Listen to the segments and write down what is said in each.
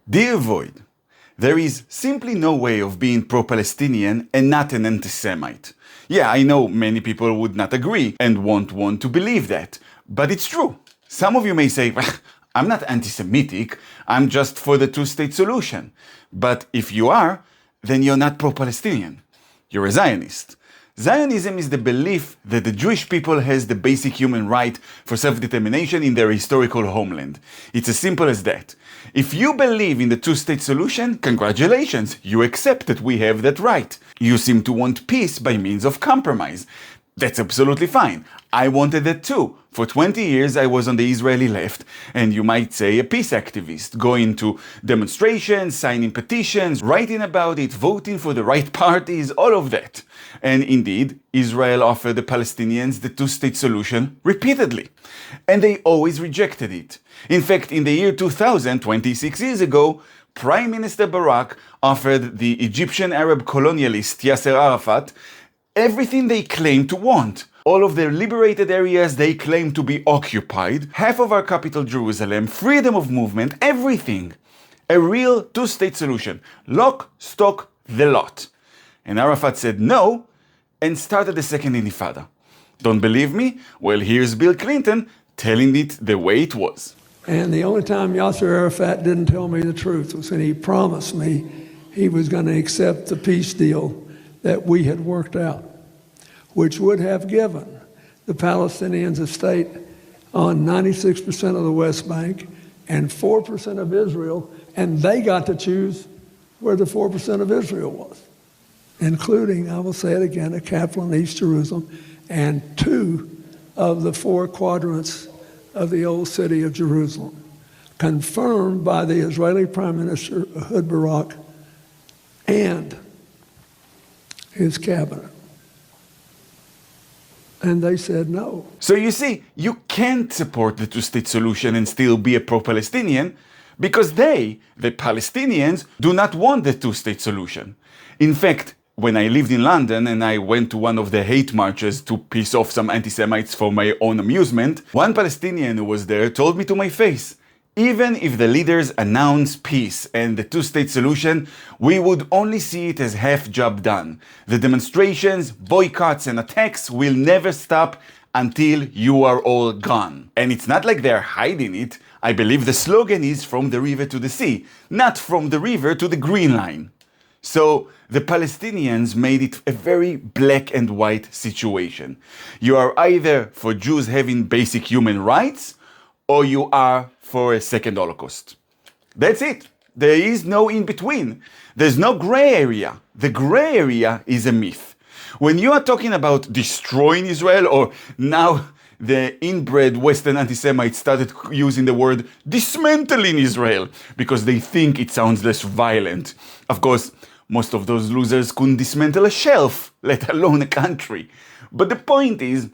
Dear Void, there is simply no way of being pro-Palestinian and not an anti-Semite. Yeah, I know many people would not agree and won't want to believe that, but it's true. Some of you may say, well, I'm not anti-Semitic, I'm just for the two-state solution. But if you are, then you're not pro-Palestinian. You're a Zionist. Zionism is the belief that the Jewish people has the basic human right for self-determination in their historical homeland. It's as simple as that. If you believe in the two-state solution, congratulations, you accept that we have that right. You seem to want peace by means of compromise. That's absolutely fine. I wanted that too. For 20 years I was on the Israeli left, and you might say a peace activist, going to demonstrations, signing petitions, writing about it, voting for the right parties, all of that. And indeed, Israel offered the Palestinians the two-state solution repeatedly. And they always rejected it. In fact, in the year 2000, 26 years ago, Prime Minister Barak offered the Egyptian Arab colonialist Yasser Arafat everything they claim to want. All of the liberated areas they claim to be occupied, half of our capital Jerusalem, freedom of movement, everything. A real two-state solution. Lock, stock, the lot. And Arafat said no and started the second intifada. Don't believe me? Well, here's Bill Clinton telling it the way it was. And the only time Yasser Arafat didn't tell me the truth was when he promised me he was going to accept the peace deal that we had worked out, which would have given the Palestinians a state on 96% of the West Bank and 4% of Israel, and they got to choose where the 4% of Israel was, including, I will say it again, a capital in East Jerusalem and 2 of the 4 quadrants of the old city of Jerusalem, confirmed by the Israeli Prime Minister Ehud Barak and his cabinet. And they said no. So you see, you can't support the two-state solution and still be a pro-Palestinian because they, the Palestinians, do not want the two-state solution. In fact, when I lived in London and I went to one of the hate marches to piss off some anti-Semites for my own amusement, one Palestinian who was there told me to my face, even if the leaders announce peace and the two-state solution, we would only see it as half job done. The demonstrations, boycotts and attacks will never stop until you are all gone. And it's not like they're hiding it. I believe the slogan is from the river to the sea, not from the river to the Green Line. So the Palestinians made it a very black and white situation. You are either for Jews having basic human rights, or you are for a second Holocaust. That's it. There is no in between. There's no gray area. The gray area is a myth. When you are talking about destroying Israel, or now the inbred Western anti-Semites started using the word dismantling Israel because they think it sounds less violent. Of course, most of those losers couldn't dismantle a shelf, let alone a country. But the point is,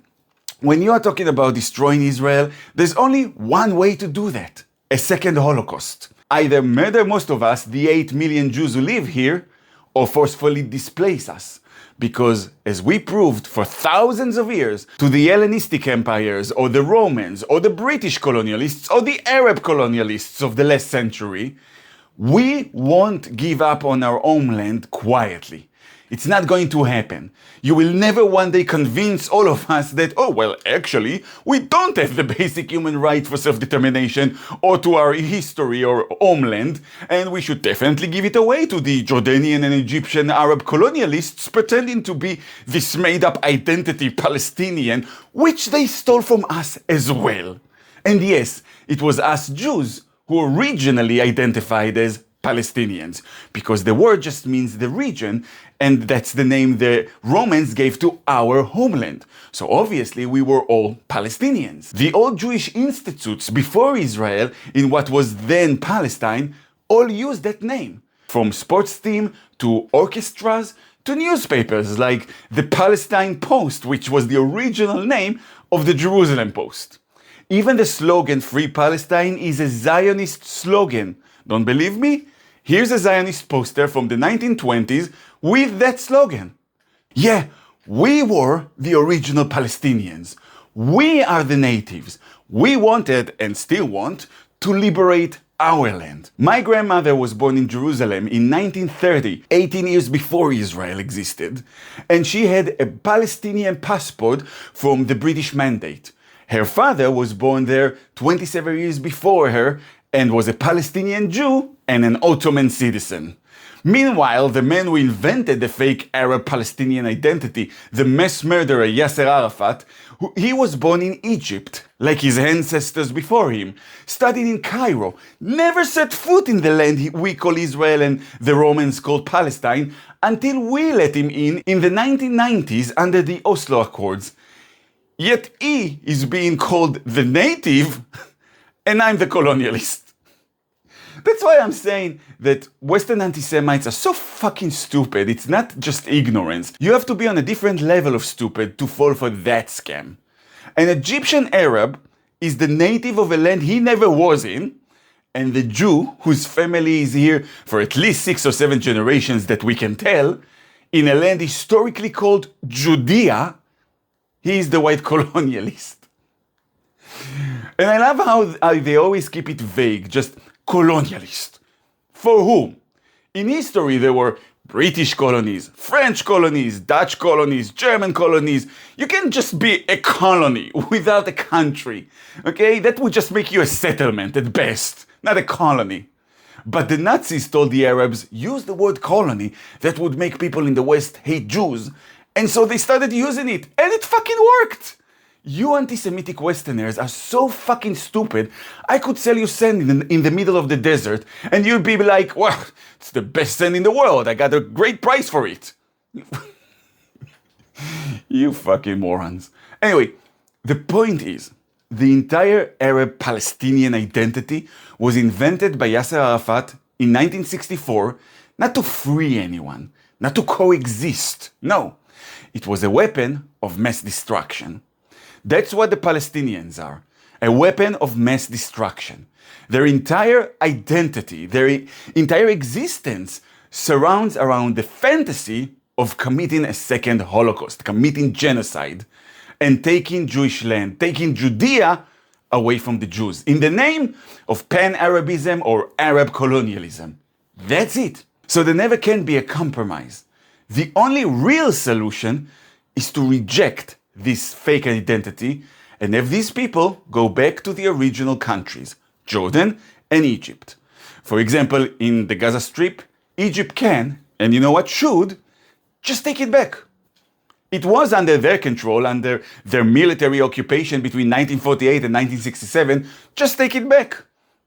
when you are talking about destroying Israel, there's only one way to do that. A second Holocaust. Either murder most of us, the 8 million Jews who live here, or forcefully displace us. Because, as we proved for thousands of years, to the Hellenistic empires, or the Romans, or the British colonialists, or the Arab colonialists of the last century, we won't give up on our homeland quietly. It's not going to happen. You will never one day convince all of us that, oh, well, actually, we don't have the basic human right for self-determination or to our history or homeland, and we should definitely give it away to the Jordanian and Egyptian Arab colonialists pretending to be this made-up identity Palestinian, which they stole from us as well. And yes, it was us Jews who originally identified as Palestinians, because the word just means the region, and that's the name the Romans gave to our homeland. So obviously we were all Palestinians. The old Jewish institutes before Israel, in what was then Palestine, all used that name. From sports team to orchestras to newspapers like the Palestine Post, which was the original name of the Jerusalem Post. Even the slogan Free Palestine is a Zionist slogan. Don't believe me? Here's a Zionist poster from the 1920s with that slogan. Yeah, we were the original Palestinians. We are the natives. We wanted, and still want, to liberate our land. My grandmother was born in Jerusalem in 1930, 18 years before Israel existed, and she had a Palestinian passport from the British Mandate. Her father was born there 27 years before her and was a Palestinian Jew and an Ottoman citizen. Meanwhile, the man who invented the fake Arab-Palestinian identity, the mass murderer Yasser Arafat, he was born in Egypt, like his ancestors before him, studied in Cairo, never set foot in the land we call Israel and the Romans called Palestine, until we let him in the 1990s under the Oslo Accords. Yet he is being called the native, and I'm the colonialist. That's why I'm saying that Western anti-Semites are so fucking stupid. It's not just ignorance. You have to be on a different level of stupid to fall for that scam. An Egyptian Arab is the native of a land he never was in, and the Jew, whose family is here for at least 6 or 7 generations that we can tell, in a land historically called Judea, he is the white colonialist. And I love how they always keep it vague, just colonialist. For whom? In history, there were British colonies, French colonies, Dutch colonies, German colonies. You can't just be a colony without a country. Okay? That would just make you a settlement at best, not a colony. But the Nazis told the Arabs, use the word colony. That would make people in the West hate Jews. And so they started using it. And it fucking worked. You anti-Semitic Westerners are so fucking stupid. I could sell you sand in the middle of the desert, and you'd be like, well, it's the best sand in the world. I got a great price for it. You fucking morons. Anyway, the point is, the entire Arab-Palestinian identity was invented by Yasser Arafat in 1964, not to free anyone, not to coexist. No, it was a weapon of mass destruction. That's what the Palestinians are, a weapon of mass destruction. Their entire identity, their entire existence surrounds around the fantasy of committing a second Holocaust, committing genocide, and taking Jewish land, taking Judea away from the Jews, in the name of Pan-Arabism or Arab colonialism. That's it. So there never can be a compromise. The only real solution is to reject this fake identity and have these people go back to the original countries, Jordan and Egypt. For example, in the Gaza Strip, Egypt can, and you know what, should, just take it back. It was under their control, under their military occupation between 1948 and 1967. Just take it back.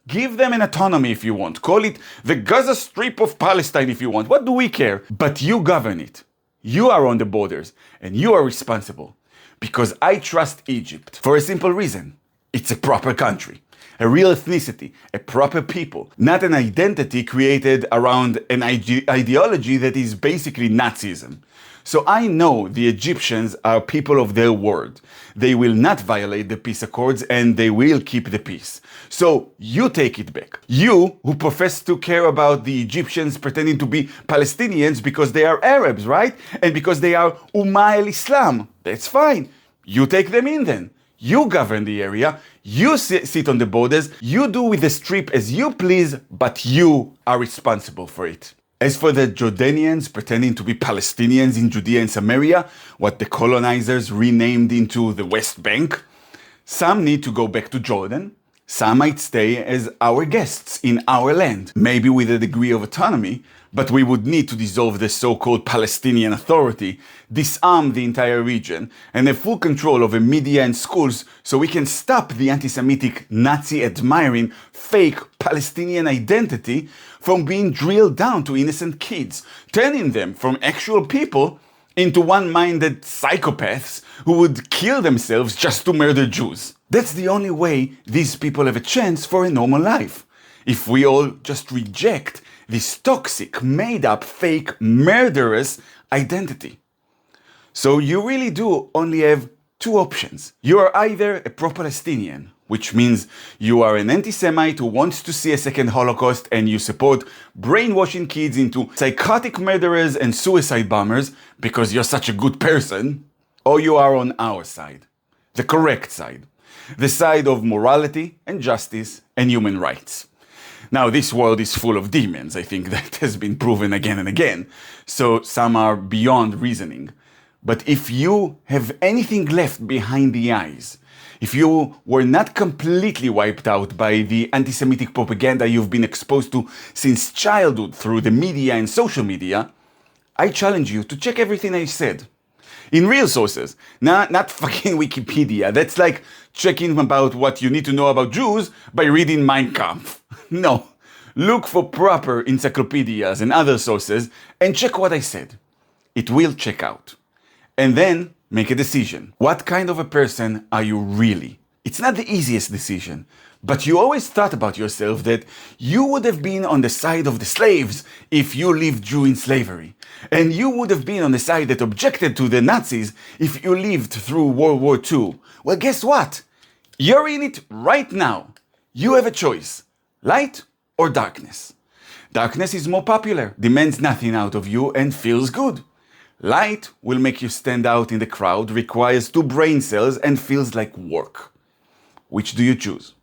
Give them an autonomy if you want. Call it the Gaza Strip of Palestine if you want. What do we care? But you govern it. You are on the borders, and you are responsible. Because I trust Egypt for a simple reason. It's a proper country, a real ethnicity, a proper people, not an identity created around an ideology that is basically Nazism. So I know the Egyptians are people of their word. They will not violate the peace accords and they will keep the peace. So you take it back. You who profess to care about the Egyptians pretending to be Palestinians because they are Arabs, right? And because they are Ummah al-Islam. That's fine. You take them in then. You govern the area. You sit on the borders. You do with the strip as you please, but you are responsible for it. As for the Jordanians pretending to be Palestinians in Judea and Samaria, what the colonizers renamed into the West Bank, some need to go back to Jordan. Some might stay as our guests in our land, maybe with a degree of autonomy, but we would need to dissolve the so-called Palestinian Authority, disarm the entire region, and have full control over media and schools so we can stop the anti-Semitic, Nazi-admiring, fake Palestinian identity from being drilled down to innocent kids, turning them from actual people into one-minded psychopaths who would kill themselves just to murder Jews. That's the only way these people have a chance for a normal life. If we all just reject this toxic, made-up, fake, murderous identity. So you really do only have two options. You are either a pro-Palestinian, which means you are an anti-Semite who wants to see a second Holocaust and you support brainwashing kids into psychotic murderers and suicide bombers because you're such a good person, or you are on our side, the correct side, the side of morality and justice and human rights. Now, this world is full of demons. I think that has been proven again and again. So some are beyond reasoning. But if you have anything left behind the eyes, if you were not completely wiped out by the anti-Semitic propaganda you've been exposed to since childhood through the media and social media, I challenge you to check everything I said. In real sources, not fucking Wikipedia. That's like checking about what you need to know about Jews by reading Mein Kampf. No. Look for proper encyclopedias and other sources and check what I said. It will check out. And then make a decision. What kind of a person are you really? It's not the easiest decision, but you always thought about yourself that you would have been on the side of the slaves if you lived Jew in slavery. And you would have been on the side that objected to the Nazis if you lived through World War II. Well, guess what? You're in it right now. You have a choice. Light or darkness. Darkness is more popular, demands nothing out of you, and feels good. Light will make you stand out in the crowd, requires 2 brain cells, and feels like work. Which do you choose?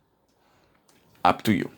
Up to you.